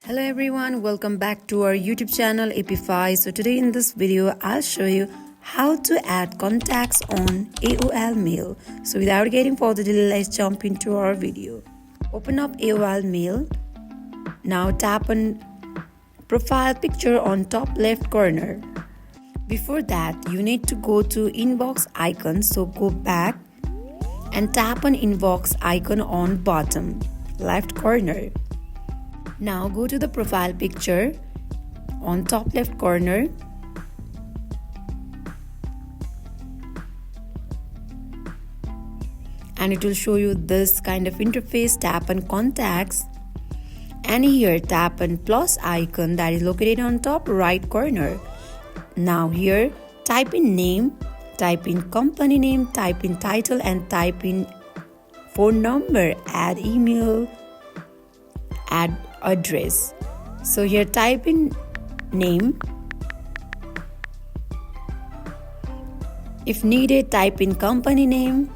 Hello everyone, welcome back to our YouTube channel Appify. So today in this video I'll show you how to add contacts on AOL Mail. So without getting further delay, let's jump into our video. Open up AOL Mail. Now tap on profile picture on top left corner. Before that you need to go to inbox icon, so go back and tap on inbox icon on bottom left corner. Now go to the profile picture on top left corner. And it will show you this kind of interface. Tap on contacts and here tap on plus icon that is located on top right corner. Now here type in name, type in company name, type in title and type in phone number, add email, add address. So here type in name. If needed, type in company name.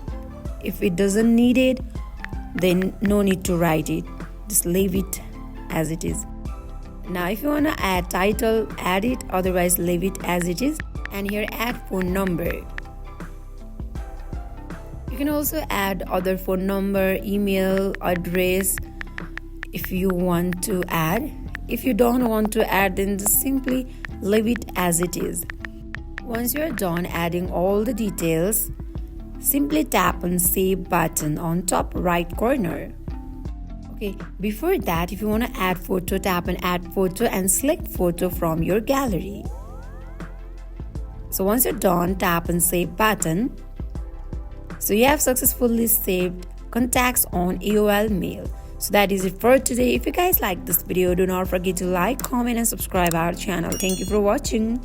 If it doesn't need it, then no need to write it. Just leave it as it is. Now if you want to add title, add it, otherwise leave it as it is. And here add phone number. You can also add other phone number, email, address if you want to add. If you don't want to add, then just simply leave it as it is. Once you are done adding all the details, simply tap on save button on top right corner. Okay, before that, if you want to add photo, tap on add photo and select photo from your gallery. So once you're done, tap on save button. So you have successfully saved contacts on AOL Mail. So that is it for today. If you guys like this video, do not forget to like, comment and subscribe our channel. Thank you for watching.